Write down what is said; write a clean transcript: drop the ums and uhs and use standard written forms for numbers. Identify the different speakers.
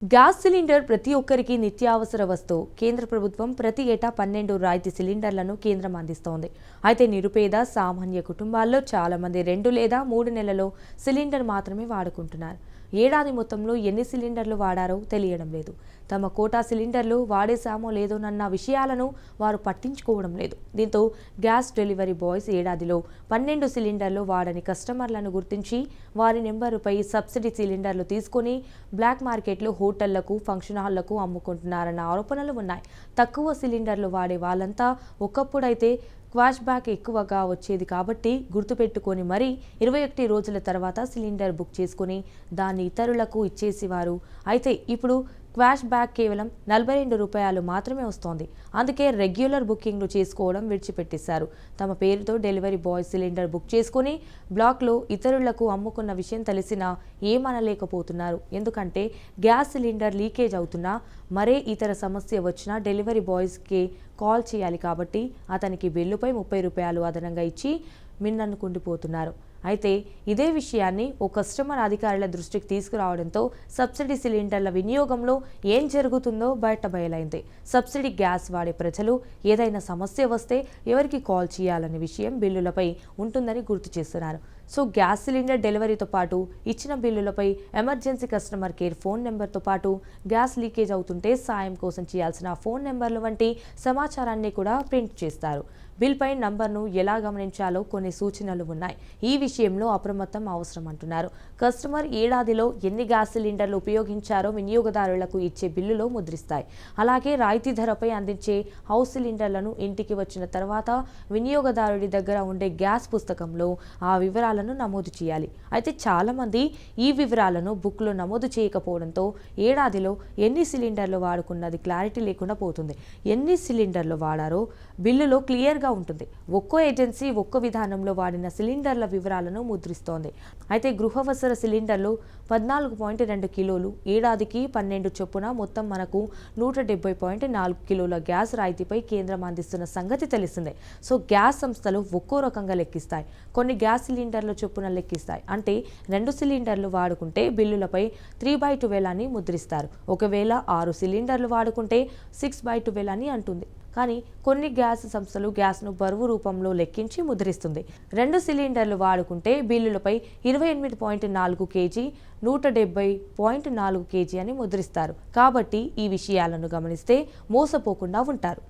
Speaker 1: Gas cylinder ప్రతి ఒక్కరికి నిత్యావసర వస్తువు. కేంద్ర ప్రభుత్వం ప్రతి ఏటా 12 రాయితీ సిలిండర్లను కేంద్రం అందిస్తోంది. అయితే నిరుపేద సామాన్య కుటుంబాల్లో చాలా మంది 2 లేదా 3 నెలల్లో సిలిండర్ మాత్రమే వాడుకుంటున్నారు. ఏడాది మొత్తంలో ఎన్ని సిలిండర్లు వాడారో తెలియడం లేదు. తమ కోటా సిలిండర్లు వాడేశామో లేదోనన్న విషయాలను వారు పట్టించుకోవడం లేదు. దీంతో గ్యాస్ డెలివరీ బాయ్స్ ఏడాదిలో 12 సిలిండర్లు వాడని కస్టమర్లను గుర్తించి వారి నెంబరుపై సబ్సిడీ సిలిండర్లు తీసుకుని బ్లాక్ మార్కెట్లో హోటళ్లకు, ఫంక్షన్ హాళ్లకు అమ్ముకుంటున్నారన్న ఆరోపణలు ఉన్నాయి. తక్కువ సిలిండర్లు వాడే వాళ్ళంతా ఒకప్పుడైతే క్వాష్ బ్యాక్ ఎక్కువగా వచ్చేది కాబట్టి గుర్తుపెట్టుకొని మరీ 21 రోజుల తర్వాత సిలిండర్ బుక్ చేసుకుని దాన్ని ఇతరులకు ఇచ్చేసేవారు. అయితే ఇప్పుడు క్వాష్ బ్యాక్ కేవలం 42 రూపాయలు మాత్రమే వస్తోంది. అందుకే రెగ్యులర్ బుకింగ్లు చేసుకోవడం విడిచిపెట్టేశారు. తమ పేరుతో డెలివరీ బాయ్ సిలిండర్ బుక్ చేసుకుని బ్లాక్లో ఇతరులకు అమ్ముకున్న విషయం తెలిసినా ఏమనలేకపోతున్నారు. ఎందుకంటే గ్యాస్ సిలిండర్ లీకేజ్ అవుతున్నా, మరే ఇతర సమస్య వచ్చినా డెలివరీ బాయ్స్కి కాల్ చేయాలి కాబట్టి అతనికి బిల్లుపై 30 రూపాయలు అదనంగా ఇచ్చి మిన్ననుకుండిపోతున్నారు. అయితే ఇదే విషయాన్ని ఓ కస్టమర్ అధికారుల దృష్టికి తీసుకురావడంతో సబ్సిడీ సిలిండర్ల వినియోగంలో ఏం జరుగుతుందో బయటబయలైంది. సబ్సిడీ గ్యాస్ వాడే ప్రజలు ఏదైనా సమస్య వస్తే ఎవరికి కాల్ చేయాలనే విషయం బిల్లులపై ఉంటుందని గుర్తు చేస్తున్నారు. సో గ్యాస్ సిలిండర్ డెలివరీతో పాటు ఇచ్చిన బిల్లులపై ఎమర్జెన్సీ కస్టమర్ కేర్ ఫోన్ నెంబర్తో పాటు గ్యాస్ లీకేజ్ అవుతుంటే సాయం కోసం చేయాల్సిన ఫోన్ నెంబర్లు వంటి సమాచారాన్ని కూడా ప్రింట్ చేస్తారు. బిల్పై నంబర్ను ఎలా గమనించాలో కొన్ని సూచనలు ఉన్నాయి. ఈ విషయంలో అప్రమత్తం అవసరం అంటున్నారు. కస్టమర్ ఏడాదిలో ఎన్ని గ్యాస్ సిలిండర్లు ఉపయోగించారో వినియోగదారులకు ఇచ్చే బిల్లులో ముద్రిస్తాయి. అలాగే రాయితీ ధరపై అందించే హౌస్ సిలిండర్లను ఇంటికి వచ్చిన తర్వాత వినియోగదారుడి దగ్గర ఉండే గ్యాస్ పుస్తకంలో ఆ వివరాలను నమోదు చేయాలి. అయితే చాలామంది ఈ వివరాలను బుక్లో నమోదు చేయకపోవడంతో ఏడాదిలో ఎన్ని సిలిండర్లు వాడుకున్నది క్లారిటీ లేకుండా పోతుంది. ఎన్ని సిలిండర్లు వాడారో బిల్లులో క్లియర్గా ఉంటుంది. ఒక్కో ఏజెన్సీ ఒక్కో విధానంలో వాడిన సిలిండర్ల వివరాలను ముద్రిస్తోంది. అయితే గృహవసర సిలిండర్లు 14.2 కిలోలు, ఏడాదికి 12 చొప్పున మొత్తం మనకు 170.4 కిలోల గ్యాస్ రాయితీపై కేంద్రం అందిస్తున్న సంగతి తెలిసిందే. సో గ్యాస్ సంస్థలు ఒక్కో రకంగా లెక్కిస్తాయి. కొన్ని గ్యాస్ సిలిండర్ల చొప్పున లెక్కిస్తాయి. అంటే 2 సిలిండర్లు వాడుకుంటే బిల్లులపై 3/12 అని ముద్రిస్తారు. ఒకవేళ 6 సిలిండర్లు వాడుకుంటే 6/12 అని అంటుంది. కానీ కొన్ని గ్యాస్ సంస్థలు గ్యాస్ను బరువు రూపంలో లెక్కించి ముద్రిస్తుంది. 2 సిలిండర్లు వాడుకుంటే బిల్లులపై 28.4 కేజీ, 170.4 కేజీ అని ముద్రిస్తారు. కాబట్టి ఈ విషయాలను గమనిస్తే మోసపోకుండా ఉంటారు.